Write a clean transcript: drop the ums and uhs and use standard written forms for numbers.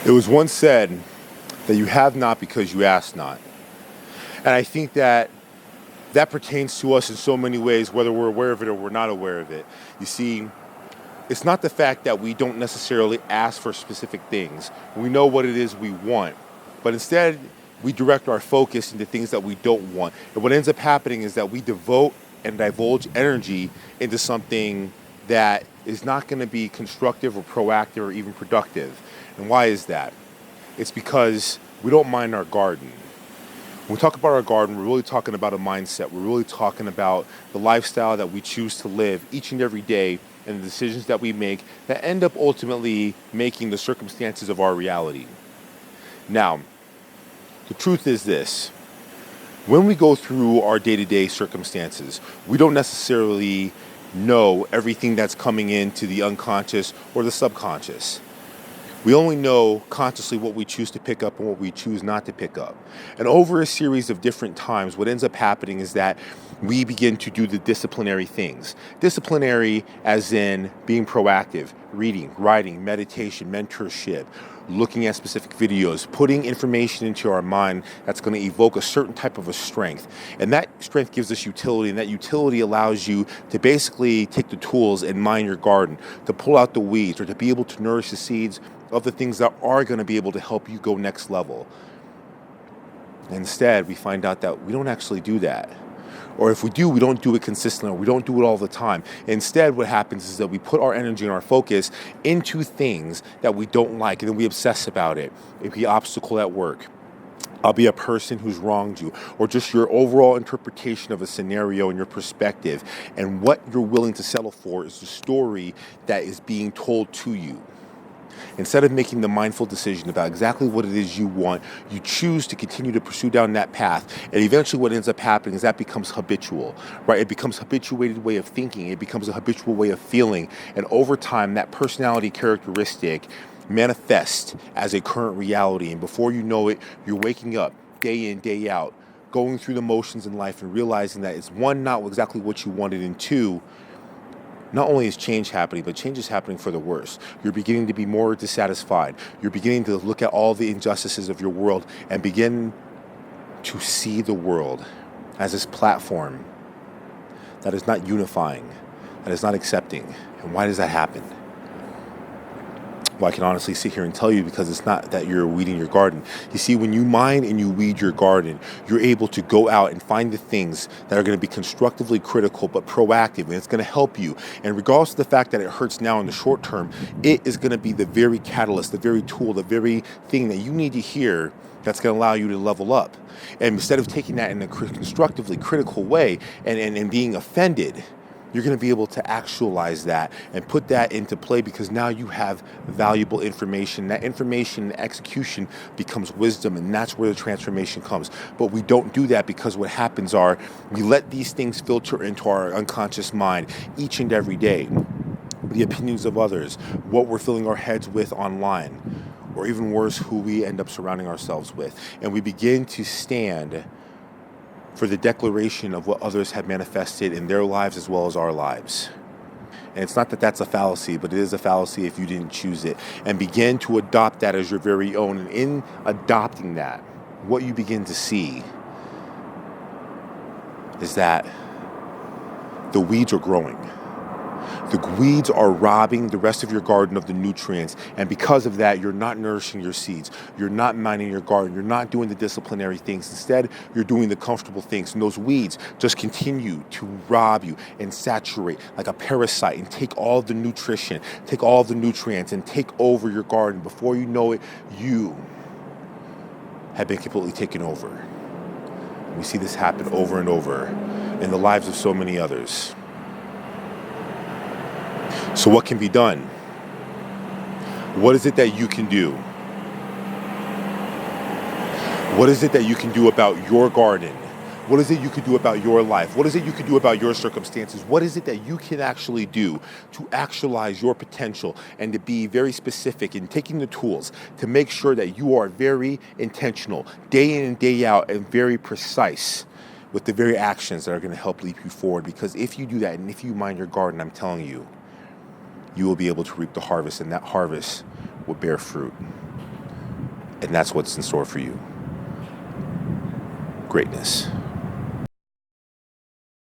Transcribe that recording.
It was once said that you have not because you ask not. And I think that pertains to us in so many ways, whether we're aware of it or we're not aware of it. You see, it's not the fact that we don't necessarily ask for specific things. We know what it is we want, but instead we direct our focus into things that we don't want. And what ends up happening is that we devote and divulge energy into something that is not going to be constructive or proactive or even productive. And why is that? It's because we don't mind our garden. When we talk about our garden, we're really talking about a mindset. We're really talking about the lifestyle that we choose to live each and every day and the decisions that we make that end up ultimately making the circumstances of our reality. Now, the truth is this. When we go through our day-to-day circumstances, we don't necessarily know everything that's coming into the unconscious or the subconscious. We only know consciously what we choose to pick up and what we choose not to pick up. And over a series of different times, what ends up happening is that we begin to do the disciplinary things. Disciplinary as in being proactive, reading, writing, meditation, mentorship, looking at specific videos, putting information into our mind that's going to evoke a certain type of a strength. And that strength gives us utility, and that utility allows you to basically take the tools and mine your garden, to pull out the weeds, or to be able to nourish the seeds of the things that are going to be able to help you go next level. Instead, we find out that we don't actually do that. Or if we do, we don't do it consistently, or we don't do it all the time. Instead, what happens is that we put our energy and our focus into things that we don't like, and then we obsess about it. It be an obstacle at work. I'll be a person who's wronged you, or just your overall interpretation of a scenario and your perspective. And what you're willing to settle for is the story that is being told to you. Instead of making the mindful decision about exactly what it is you want, you choose to continue to pursue down that path. And eventually what ends up happening is that becomes habitual, right? It becomes a habituated way of thinking. It becomes a habitual way of feeling. And over time, that personality characteristic manifests as a current reality. And before you know it, you're waking up day in, day out, going through the motions in life and realizing that it's one, not exactly what you wanted, and two, not only is change happening, but change is happening for the worse. You're beginning to be more dissatisfied. You're beginning to look at all the injustices of your world and begin to see the world as this platform that is not unifying, that is not accepting. And why does that happen? Well, I can honestly sit here and tell you, because it's not that you're weeding your garden. You see, when you mine and you weed your garden, you're able to go out and find the things that are going to be constructively critical but proactive, and it's going to help you. And regardless of the fact that it hurts now in the short term, it is going to be the very catalyst, the very tool, the very thing that you need to hear that's going to allow you to level up. And instead of taking that in a constructively critical way and being offended, you're going to be able to actualize that and put that into play, because now you have valuable information. That information and execution becomes wisdom, and that's where the transformation comes. But we don't do that, because what happens are we let these things filter into our unconscious mind each and every day. The opinions of others, what we're filling our heads with online, or even worse, who we end up surrounding ourselves with. And we begin to stand for the declaration of what others have manifested in their lives as well as our lives. And it's not that that's a fallacy, but it is a fallacy if you didn't choose it. And begin to adopt that as your very own. And in adopting that, what you begin to see is that the weeds are growing. The weeds are robbing the rest of your garden of the nutrients, and because of that, you're not nourishing your seeds. You're not mining your garden. You're not doing the disciplinary things. Instead, you're doing the comfortable things, and those weeds just continue to rob you and saturate like a parasite and take all the nutrition, take all the nutrients, and take over your garden. Before you know it, you have been completely taken over. We see this happen over and over in the lives of so many others. So what can be done? What is it that you can do? What is it that you can do about your garden? What is it you can do about your life? What is it you can do about your circumstances? What is it that you can actually do to actualize your potential and to be very specific in taking the tools to make sure that you are very intentional, day in and day out, and very precise with the very actions that are going to help lead you forward? Because if you do that, and if you mind your garden, I'm telling you, you will be able to reap the harvest, and that harvest will bear fruit. And that's what's in store for you. Greatness.